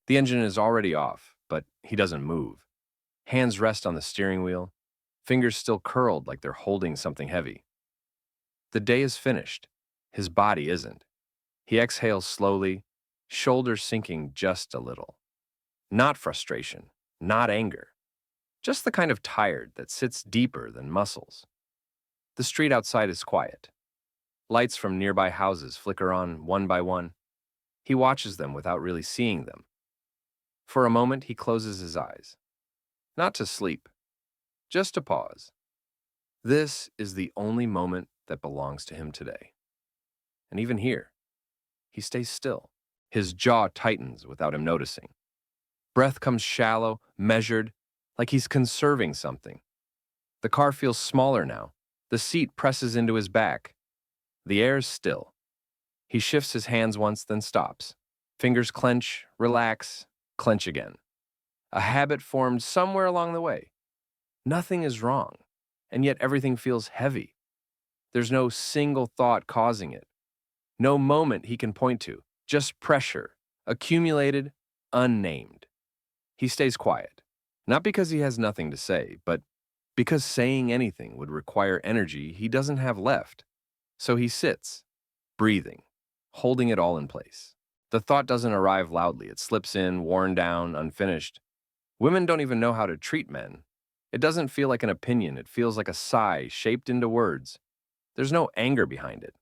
The engine is already off, but he doesn't move. Hands rest on the steering wheel, fingers still curled like they're holding something heavy. The day is finished. His body isn't. He exhales slowly, shoulders sinking just a little. Not frustration, not anger, just the kind of tired that sits deeper than muscles. The street outside is quiet. Lights from nearby houses flicker on one by one. He watches them without really seeing them. For a moment, he closes his eyes. Not to sleep, just to pause. This is the only moment that belongs to him today. And even here, he stays still. His jaw tightens without him noticing. Breath comes shallow, measured, like he's conserving something. The car feels smaller now. The seat presses into his back. The air's still. He shifts his hands once, then stops. Fingers clench, relax, clench again. A habit formed somewhere along the way. Nothing is wrong, and yet everything feels heavy. There's no single thought causing it. No moment he can point to, just pressure, accumulated, unnamed. He stays quiet, not because he has nothing to say, but because saying anything would require energy he doesn't have left. So he sits, breathing, holding it all in place. The thought doesn't arrive loudly. It slips in, worn down, unfinished. Women don't even know how to treat men. It doesn't feel like an opinion. It feels like a sigh shaped into words. There's no anger behind it.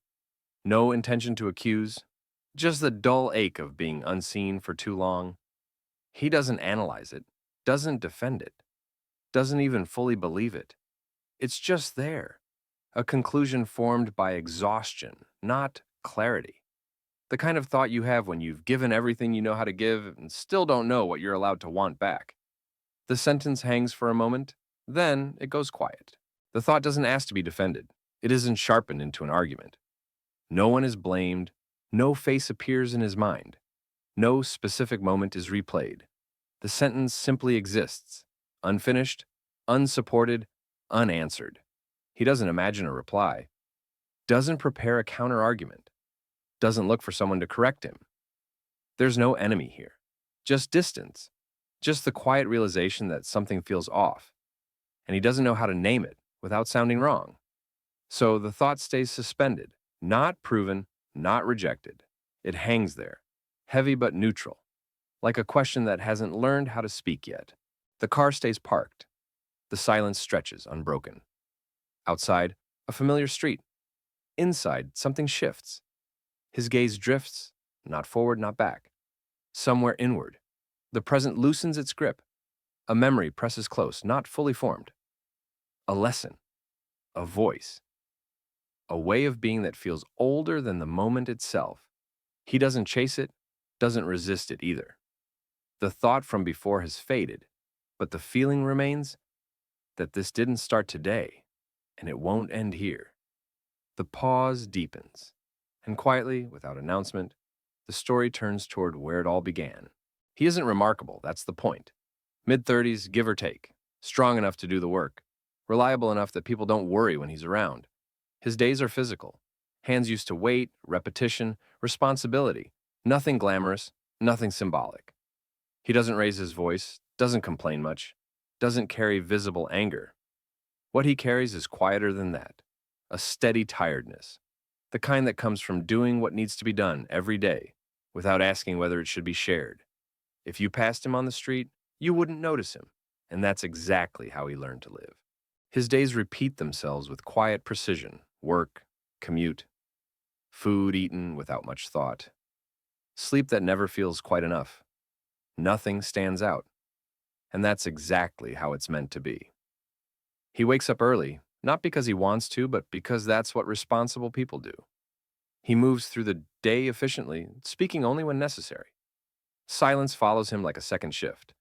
No intention to accuse. Just the dull ache of being unseen for too long. He doesn't analyze it, doesn't defend it, doesn't even fully believe it. It's just there. A conclusion formed by exhaustion, not clarity. The kind of thought you have when you've given everything you know how to give and still don't know what you're allowed to want back. The sentence hangs for a moment, then it goes quiet. The thought doesn't ask to be defended. It isn't sharpened into an argument. No one is blamed. No face appears in his mind. No specific moment is replayed. The sentence simply exists, unfinished, unsupported, unanswered. He doesn't imagine a reply, doesn't prepare a counter-argument, doesn't look for someone to correct him. There's no enemy here, just distance, just the quiet realization that something feels off, and he doesn't know how to name it without sounding wrong. So the thought stays suspended, not proven, not rejected. It hangs there, heavy but neutral, like a question that hasn't learned how to speak yet. The car stays parked. The silence stretches, unbroken. Outside, a familiar street. Inside, something shifts. His gaze drifts, not forward, not back. Somewhere inward. The present loosens its grip. A memory presses close, not fully formed. A lesson. A voice. A way of being that feels older than the moment itself. He doesn't chase it, doesn't resist it either. The thought from before has faded, but the feeling remains that this didn't start today, and it won't end here. The pause deepens, and quietly, without announcement, the story turns toward where it all began. He isn't remarkable, that's the point. Mid-30s, give or take, strong enough to do the work, reliable enough that people don't worry when he's around. His days are physical. Hands used to weight, repetition, responsibility. Nothing glamorous, nothing symbolic. He doesn't raise his voice, doesn't complain much, doesn't carry visible anger. What he carries is quieter than that, a steady tiredness, the kind that comes from doing what needs to be done every day without asking whether it should be shared. If you passed him on the street, you wouldn't notice him, and that's exactly how he learned to live. His days repeat themselves with quiet precision: work, commute, food eaten without much thought, sleep that never feels quite enough. Nothing stands out, and that's exactly how it's meant to be. He wakes up early, not because he wants to, but because that's what responsible people do. He moves through the day efficiently, speaking only when necessary. Silence follows him like a second shift.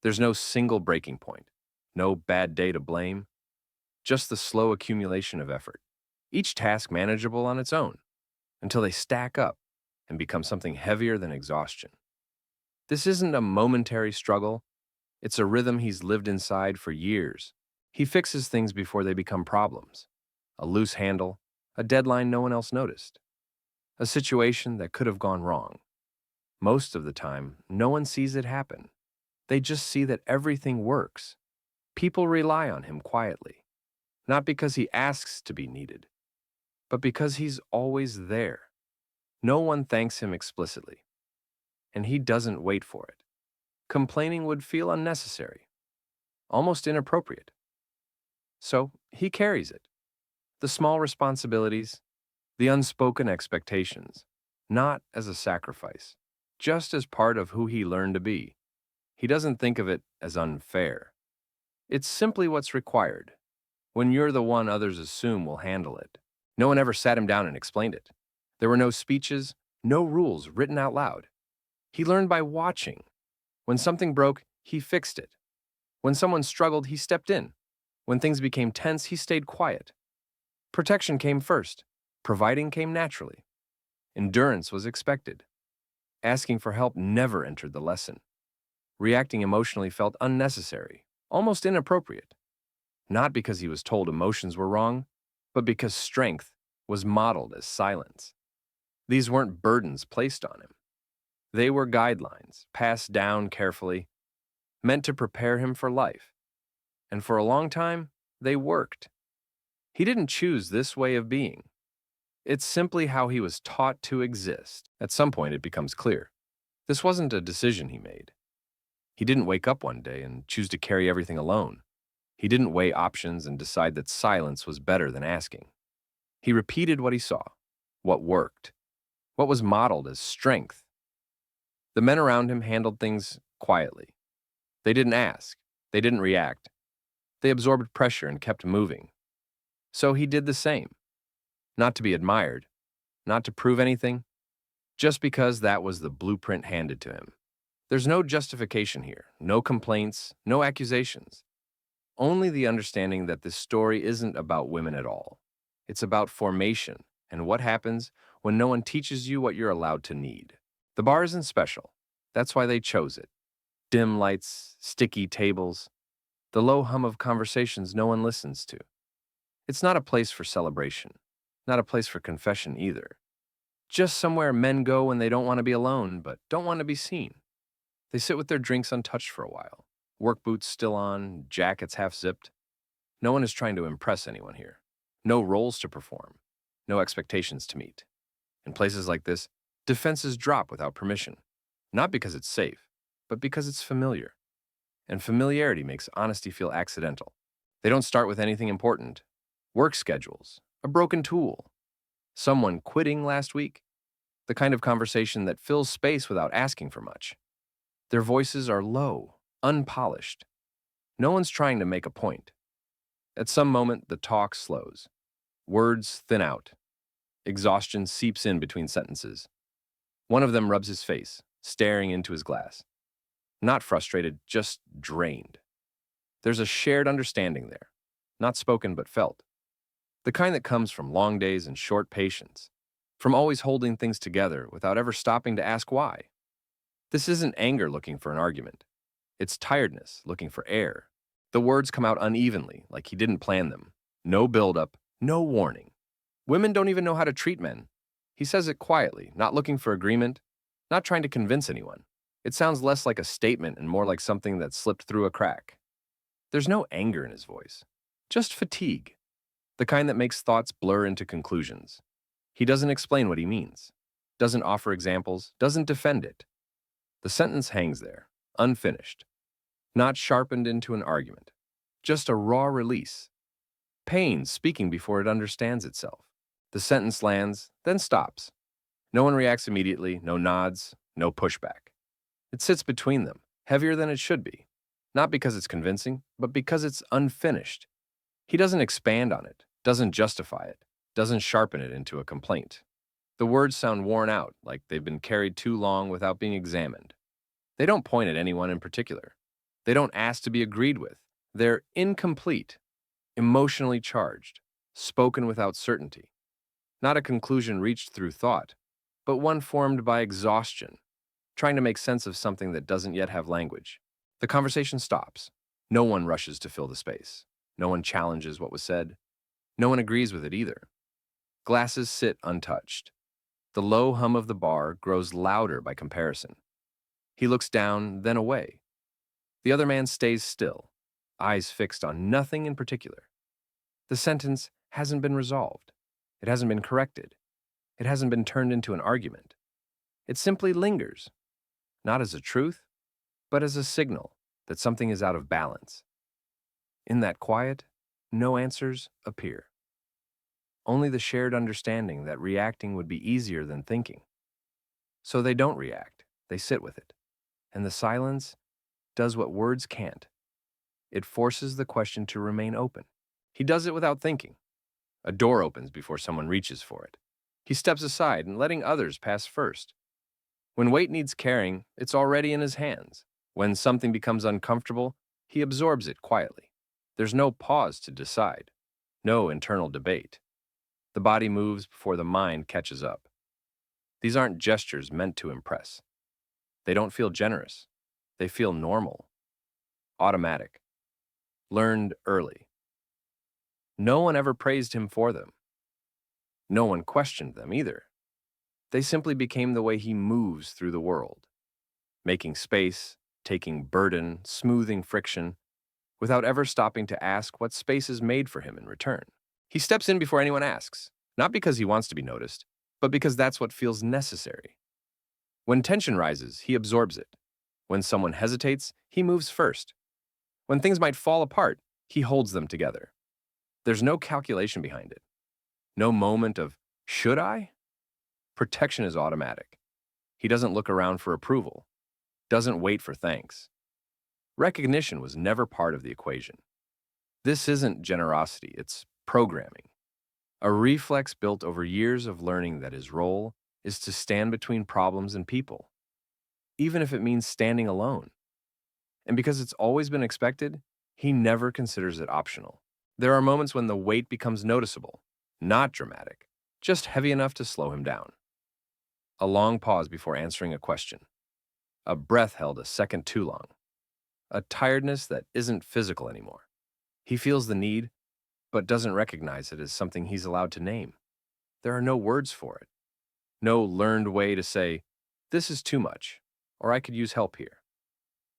There's no single breaking point, no bad day to blame, just the slow accumulation of effort, each task manageable on its own, until they stack up and become something heavier than exhaustion. This isn't a momentary struggle, it's a rhythm he's lived inside for years. He fixes things before they become problems. A loose handle, a deadline no one else noticed, a situation that could have gone wrong. Most of the time, no one sees it happen. They just see that everything works. People rely on him quietly, not because he asks to be needed, but because he's always there. No one thanks him explicitly, and he doesn't wait for it. Complaining would feel unnecessary, almost inappropriate. So he carries it. The small responsibilities, the unspoken expectations, not as a sacrifice, just as part of who he learned to be. He doesn't think of it as unfair. It's simply what's required, when you're the one others assume will handle it. No one ever sat him down and explained it. There were no speeches, no rules written out loud. He learned by watching. When something broke, he fixed it. When someone struggled, he stepped in. When things became tense, he stayed quiet. Protection came first. Providing came naturally. Endurance was expected. Asking for help never entered the lesson. Reacting emotionally felt unnecessary, almost inappropriate. Not because he was told emotions were wrong, but because strength was modeled as silence. These weren't burdens placed on him. They were guidelines, passed down carefully, meant to prepare him for life. And for a long time, they worked. He didn't choose this way of being. It's simply how he was taught to exist. At some point, it becomes clear. This wasn't a decision he made. He didn't wake up one day and choose to carry everything alone. He didn't weigh options and decide that silence was better than asking. He repeated what he saw, what worked, what was modeled as strength. The men around him handled things quietly. They didn't ask. They didn't react. They absorbed pressure and kept moving. So he did the same. Not to be admired, not to prove anything, just because that was the blueprint handed to him. There's no justification here, no complaints, no accusations. Only the understanding that this story isn't about women at all. It's about formation and what happens when no one teaches you what you're allowed to need. The bar isn't special. That's why they chose it. Dim lights, sticky tables, the low hum of conversations no one listens to. It's not a place for celebration, not a place for confession either. Just somewhere men go when they don't want to be alone, but don't want to be seen. They sit with their drinks untouched for a while, work boots still on, jackets half zipped. No one is trying to impress anyone here. No roles to perform, no expectations to meet. In places like this, defenses drop without permission, not because it's safe, but because it's familiar. And familiarity makes honesty feel accidental. They don't start with anything important. Work schedules, a broken tool, someone quitting last week, the kind of conversation that fills space without asking for much. Their voices are low, unpolished. No one's trying to make a point. At some moment, the talk slows. Words thin out. Exhaustion seeps in between sentences. One of them rubs his face, staring into his glass. Not frustrated, just drained. There's a shared understanding there, not spoken but felt. The kind that comes from long days and short patience, from always holding things together without ever stopping to ask why. This isn't anger looking for an argument. It's tiredness looking for air. The words come out unevenly, like he didn't plan them. No buildup, no warning. Women don't even know how to treat men. He says it quietly, not looking for agreement, not trying to convince anyone. It sounds less like a statement and more like something that slipped through a crack. There's no anger in his voice, just fatigue, the kind that makes thoughts blur into conclusions. He doesn't explain what he means, doesn't offer examples, doesn't defend it. The sentence hangs there, unfinished, not sharpened into an argument, just a raw release. Pain speaking before it understands itself. The sentence lands, then stops. No one reacts immediately, no nods, no pushback. It sits between them, heavier than it should be, not because it's convincing, but because it's unfinished. He doesn't expand on it, doesn't justify it, doesn't sharpen it into a complaint. The words sound worn out, like they've been carried too long without being examined. They don't point at anyone in particular. They don't ask to be agreed with. They're incomplete, emotionally charged, spoken without certainty. Not a conclusion reached through thought, but one formed by exhaustion, trying to make sense of something that doesn't yet have language. The conversation stops. No one rushes to fill the space. No one challenges what was said. No one agrees with it either. Glasses sit untouched. The low hum of the bar grows louder by comparison. He looks down, then away. The other man stays still, eyes fixed on nothing in particular. The sentence hasn't been resolved. It hasn't been corrected. It hasn't been turned into an argument. It simply lingers, not as a truth, but as a signal that something is out of balance. In that quiet, no answers appear. Only the shared understanding that reacting would be easier than thinking. So they don't react, they sit with it. And the silence does what words can't. It forces the question to remain open. He does it without thinking. A door opens before someone reaches for it. He steps aside and letting others pass first. When weight needs carrying, it's already in his hands. When something becomes uncomfortable, he absorbs it quietly. There's no pause to decide, no internal debate. The body moves before the mind catches up. These aren't gestures meant to impress. They don't feel generous. They feel normal, automatic, learned early. No one ever praised him for them. No one questioned them either. They simply became the way he moves through the world, making space, taking burden, smoothing friction, without ever stopping to ask what space is made for him in return. He steps in before anyone asks, not because he wants to be noticed, but because that's what feels necessary. When tension rises, he absorbs it. When someone hesitates, he moves first. When things might fall apart, he holds them together. There's no calculation behind it. No moment of, should I? Protection is automatic. He doesn't look around for approval, doesn't wait for thanks. Recognition was never part of the equation. This isn't generosity, it's programming. A reflex built over years of learning that his role is to stand between problems and people, even if it means standing alone. And because it's always been expected, he never considers it optional. There are moments when the weight becomes noticeable, not dramatic, just heavy enough to slow him down. A long pause before answering a question. A breath held a second too long. A tiredness that isn't physical anymore. He feels the need, but doesn't recognize it as something he's allowed to name. There are no words for it. No learned way to say, this is too much, or I could use help here.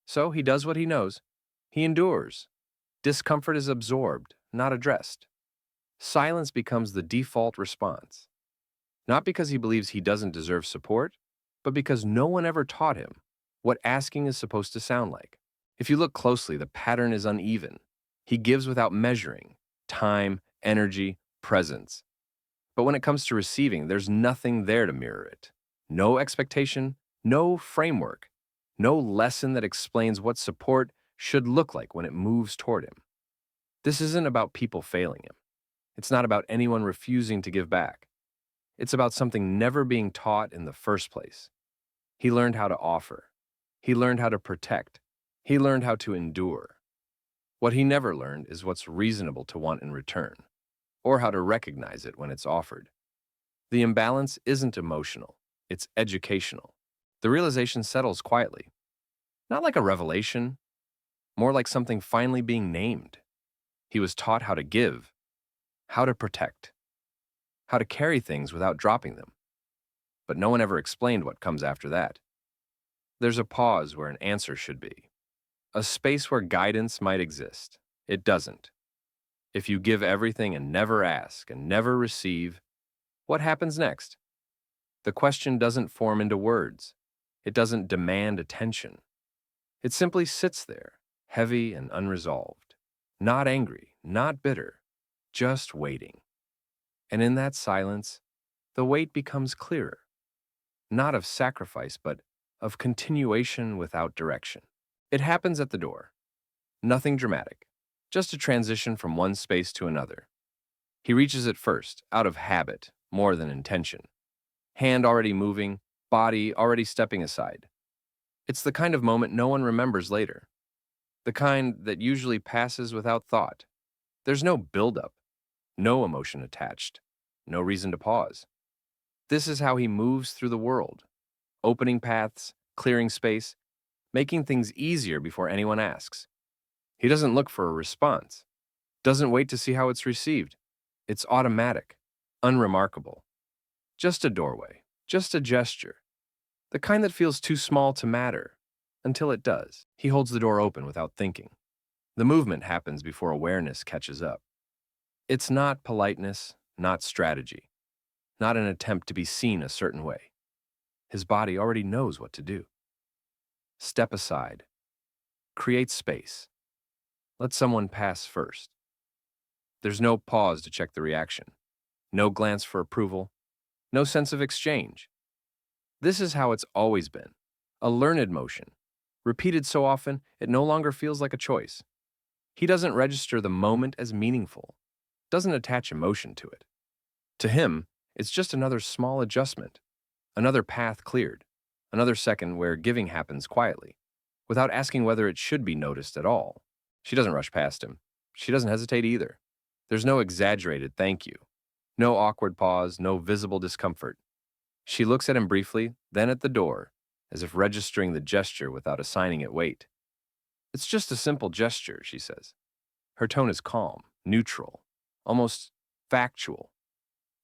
So he does what he knows. He endures. Discomfort is absorbed, not addressed. Silence becomes the default response. Not because he believes he doesn't deserve support, but because no one ever taught him what asking is supposed to sound like. If you look closely, the pattern is uneven. He gives without measuring time, energy, presence. But when it comes to receiving, there's nothing there to mirror it. No expectation, no framework, no lesson that explains what support should look like when it moves toward him. This isn't about people failing him. It's not about anyone refusing to give back. It's about something never being taught in the first place. He learned how to offer. He learned how to protect. He learned how to endure. What he never learned is what's reasonable to want in return, or how to recognize it when it's offered. The imbalance isn't emotional, it's educational. The realization settles quietly, not like a revelation, more like something finally being named. He was taught how to give, how to protect, how to carry things without dropping them. But no one ever explained what comes after that. There's a pause where an answer should be. A space where guidance might exist. It doesn't. If you give everything and never ask and never receive, what happens next? The question doesn't form into words. It doesn't demand attention. It simply sits there, heavy and unresolved. Not angry, not bitter, just waiting. And in that silence, the weight becomes clearer. Not of sacrifice, but of continuation without direction. It happens at the door. Nothing dramatic, just a transition from one space to another. He reaches it first, out of habit, more than intention. Hand already moving, body already stepping aside. It's the kind of moment no one remembers later. The kind that usually passes without thought. There's no buildup, no emotion attached, no reason to pause. This is how he moves through the world, opening paths, clearing space, making things easier before anyone asks. He doesn't look for a response, doesn't wait to see how it's received. It's automatic, unremarkable. Just a doorway, Just a gesture, the kind that feels too small to matter, until it does. He holds the door open without thinking. The movement happens before awareness catches up. It's not politeness, not strategy, not an attempt to be seen a certain way. His body already knows what to do. Step aside. Create space. Let someone pass first. There's no pause to check the reaction, no glance for approval, no sense of exchange. This is how it's always been. A learned motion, repeated so often it no longer feels like a choice. He doesn't register the moment as meaningful, doesn't attach emotion to it. To him, it's just another small adjustment, another path cleared, another second where giving happens quietly, without asking whether it should be noticed at all. She doesn't rush past him. She doesn't hesitate either. There's no exaggerated thank you, no awkward pause, no visible discomfort. She looks at him briefly, then at the door, as if registering the gesture without assigning it weight. It's just a simple gesture, she says. Her tone is calm, neutral, almost factual.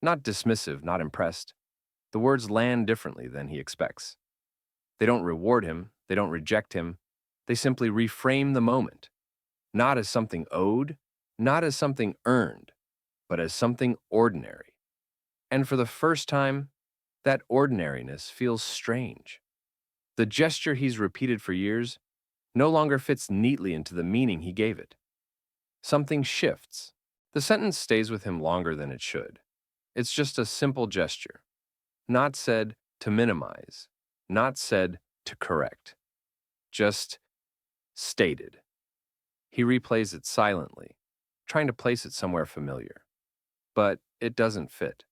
Not dismissive, not impressed. The words land differently than he expects. They don't reward him, they don't reject him. They simply reframe the moment, not as something owed, not as something earned, but as something ordinary. And for the first time, that ordinariness feels strange. The gesture he's repeated for years no longer fits neatly into the meaning he gave it. Something shifts. The sentence stays with him longer than it should. It's just a simple gesture, not said to minimize, not said to correct, just stated. He replays it silently, trying to place it somewhere familiar. But it doesn't fit.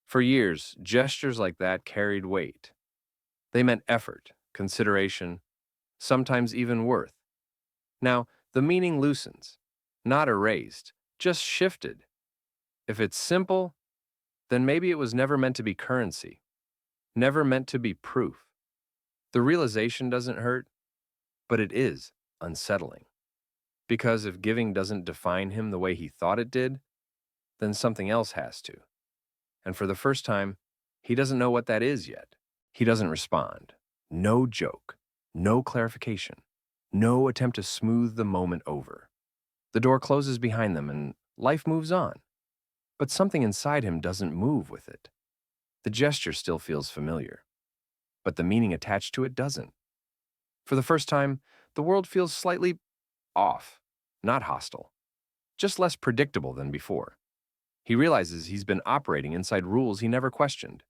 For years, gestures like that carried weight. They meant effort, consideration, sometimes even worth. Now, the meaning loosens, not erased, just shifted. If it's simple, then maybe it was never meant to be currency, never meant to be proof. The realization doesn't hurt, but it is unsettling. Because if giving doesn't define him the way he thought it did, then something else has to. And for the first time, he doesn't know what that is yet. He doesn't respond. No joke, no clarification, no attempt to smooth the moment over. The door closes behind them and life moves on. But something inside him doesn't move with it. The gesture still feels familiar, but the meaning attached to it doesn't. For the first time, the world feels slightly off, not hostile, just less predictable than before. He realizes he's been operating inside rules he never questioned.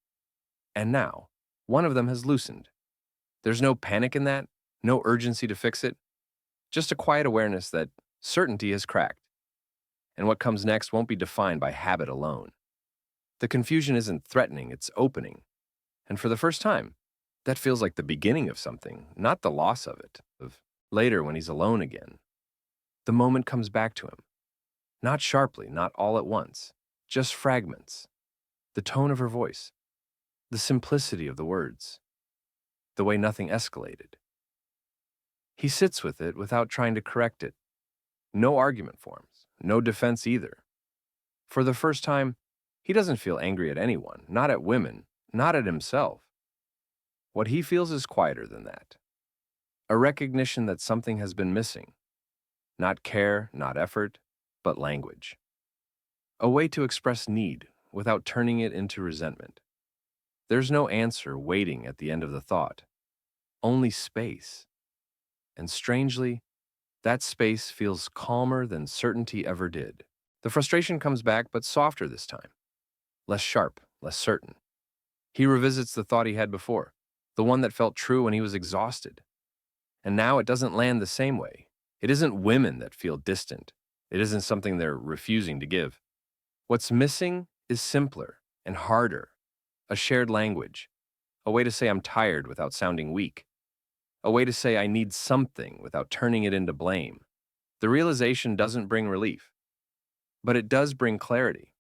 And now, one of them has loosened. There's no panic in that, no urgency to fix it, just a quiet awareness that certainty has cracked. And what comes next won't be defined by habit alone. The confusion isn't threatening, it's opening. And for the first time, that feels like the beginning of something, not the loss of it, of later when he's alone again. The moment comes back to him. Not sharply, not all at once, just fragments. The tone of her voice, the simplicity of the words, the way nothing escalated. He sits with it without trying to correct it. No argument forms, no defense either. For the first time, he doesn't feel angry at anyone, not at women, not at himself. What he feels is quieter than that. A recognition that something has been missing. Not care, not effort, but language. A way to express need without turning it into resentment. There's no answer waiting at the end of the thought. Only space. And strangely, that space feels calmer than certainty ever did. The frustration comes back, but softer this time. Less sharp, less certain. He revisits the thought he had before, the one that felt true when he was exhausted. And now it doesn't land the same way. It isn't women that feel distant. It isn't something they're refusing to give. What's missing is simpler and harder. A shared language. A way to say I'm tired without sounding weak. A way to say I need something without turning it into blame. The realization doesn't bring relief, but it does bring clarity.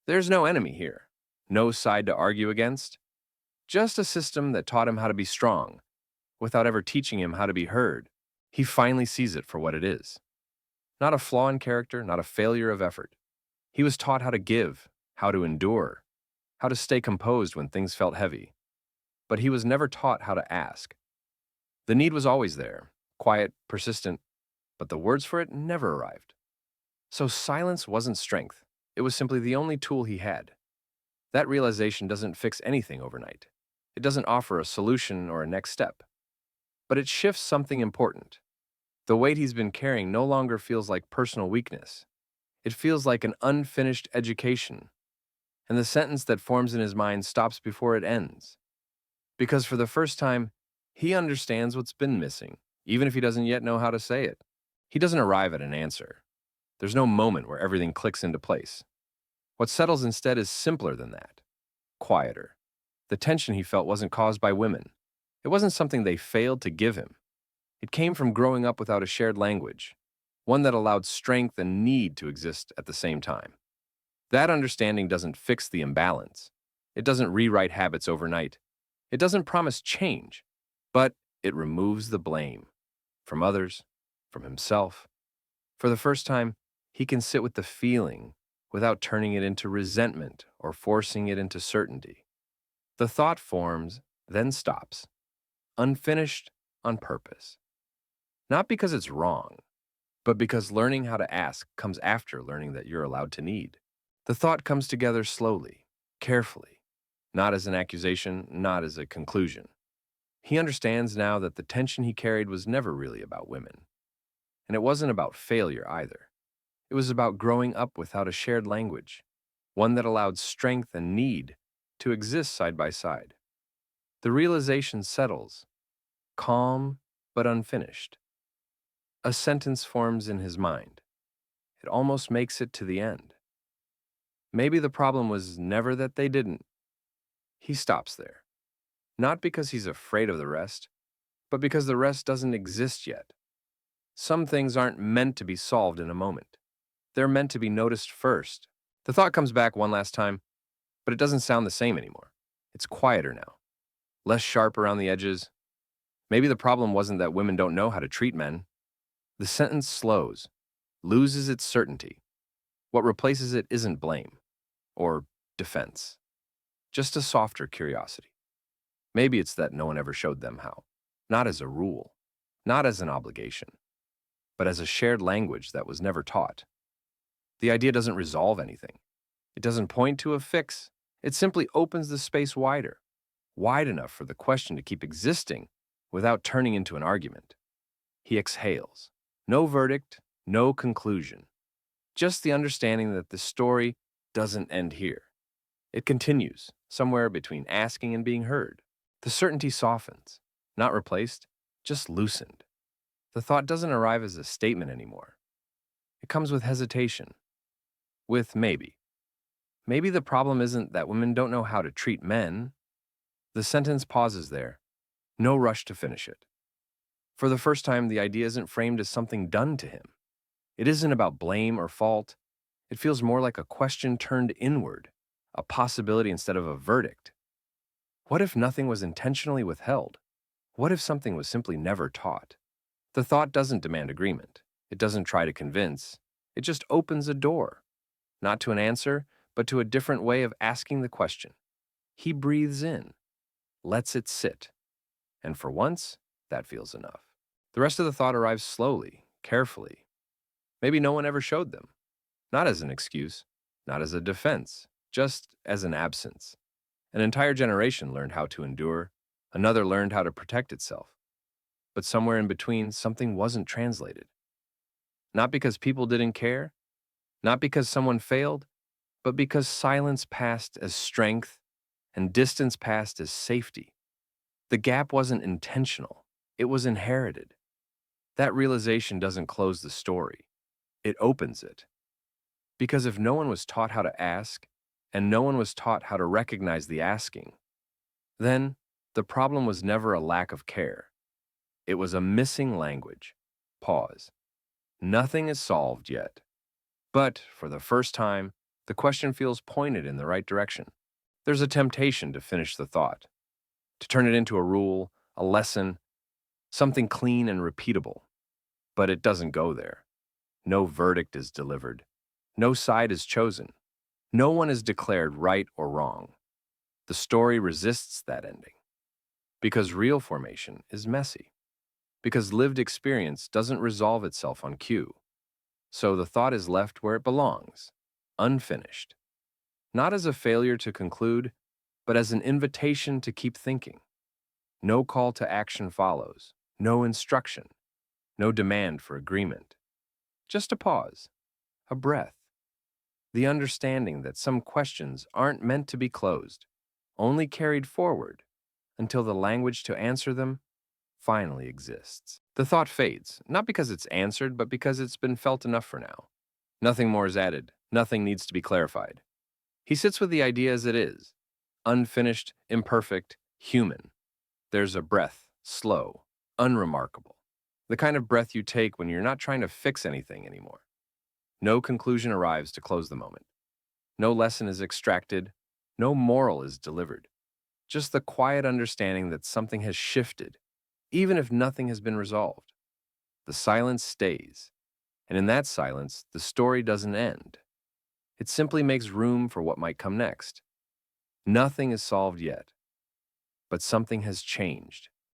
There's no enemy here, no side to argue against, just a system that taught him how to be strong without ever teaching him how to be heard. He finally sees it for what it is. Not a flaw in character, not a failure of effort. He was taught how to give, how to endure, how to stay composed when things felt heavy. But he was never taught how to ask. The need was always there, quiet, persistent, but the words for it never arrived. So silence wasn't strength. It was simply the only tool he had. That realization doesn't fix anything overnight. It doesn't offer a solution or a next step. But it shifts something important. The weight he's been carrying no longer feels like personal weakness. It feels like an unfinished education. And the sentence that forms in his mind stops before it ends. Because for the first time, he understands what's been missing, even if he doesn't yet know how to say it. He doesn't arrive at an answer. There's no moment where everything clicks into place. What settles instead is simpler than that, quieter. The tension he felt wasn't caused by women. It wasn't something they failed to give him. It came from growing up without a shared language, one that allowed strength and need to exist at the same time. That understanding doesn't fix the imbalance. It doesn't rewrite habits overnight. It doesn't promise change, but it removes the blame from others, from himself. For the first time, he can sit with the feeling without turning it into resentment or forcing it into certainty. The thought forms, then stops, unfinished on purpose. Not because it's wrong, but because learning how to ask comes after learning that you're allowed to need. The thought comes together slowly, carefully, not as an accusation, not as a conclusion. He understands now that the tension he carried was never really about women. And it wasn't about failure either. It was about growing up without a shared language, one that allowed strength and need to exist side by side. The realization settles, calm but unfinished. A sentence forms in his mind. It almost makes it to the end. Maybe the problem was never that they didn't. He stops there. Not because he's afraid of the rest, but because the rest doesn't exist yet. Some things aren't meant to be solved in a moment. They're meant to be noticed first. The thought comes back one last time, but it doesn't sound the same anymore. It's quieter now, less sharp around the edges. Maybe the problem wasn't that women don't know how to treat men. The sentence slows, loses its certainty. What replaces it isn't blame or defense, just a softer curiosity. Maybe it's that no one ever showed them how, not as a rule, not as an obligation, but as a shared language that was never taught. The idea doesn't resolve anything. It doesn't point to a fix. It simply opens the space wider, wide enough for the question to keep existing without turning into an argument. He exhales. No verdict, no conclusion. Just the understanding that the story doesn't end here. It continues, somewhere between asking and being heard. The certainty softens, not replaced, just loosened. The thought doesn't arrive as a statement anymore. It comes with hesitation, with maybe. Maybe the problem isn't that women don't know how to treat men. The sentence pauses there, no rush to finish it. For the first time, the idea isn't framed as something done to him. It isn't about blame or fault. It feels more like a question turned inward, a possibility instead of a verdict. What if nothing was intentionally withheld? What if something was simply never taught? The thought doesn't demand agreement. It doesn't try to convince. It just opens a door, not to an answer, but to a different way of asking the question. He breathes in, lets it sit, and for once, that feels enough. The rest of the thought arrives slowly, carefully. Maybe no one ever showed them. Not as an excuse, not as a defense, just as an absence. An entire generation learned how to endure, another learned how to protect itself. But somewhere in between, something wasn't translated. Not because people didn't care, not because someone failed, but because silence passed as strength and distance passed as safety. The gap wasn't intentional, it was inherited. That realization doesn't close the story, it opens it. Because if no one was taught how to ask, and no one was taught how to recognize the asking, then the problem was never a lack of care. It was a missing language. Pause. Nothing is solved yet. But for the first time, the question feels pointed in the right direction. There's a temptation to finish the thought, to turn it into a rule, a lesson, something clean and repeatable. But it doesn't go there. No verdict is delivered. No side is chosen. No one is declared right or wrong. The story resists that ending because real formation is messy, because lived experience doesn't resolve itself on cue. So the thought is left where it belongs, unfinished, not as a failure to conclude, but as an invitation to keep thinking. No call to action follows, no instruction, no demand for agreement. Just a pause, a breath, the understanding that some questions aren't meant to be closed, only carried forward until the language to answer them finally exists. The thought fades, not because it's answered, but because it's been felt enough for now. Nothing more is added, nothing needs to be clarified. He sits with the idea as it is, unfinished, imperfect, human. There's a breath, slow, unremarkable. The kind of breath you take when you're not trying to fix anything anymore. No conclusion arrives to close the moment. No lesson is extracted. No moral is delivered. Just the quiet understanding that something has shifted, even if nothing has been resolved. The silence stays. And in that silence, the story doesn't end. It simply makes room for what might come next. Nothing is solved yet, but something has changed.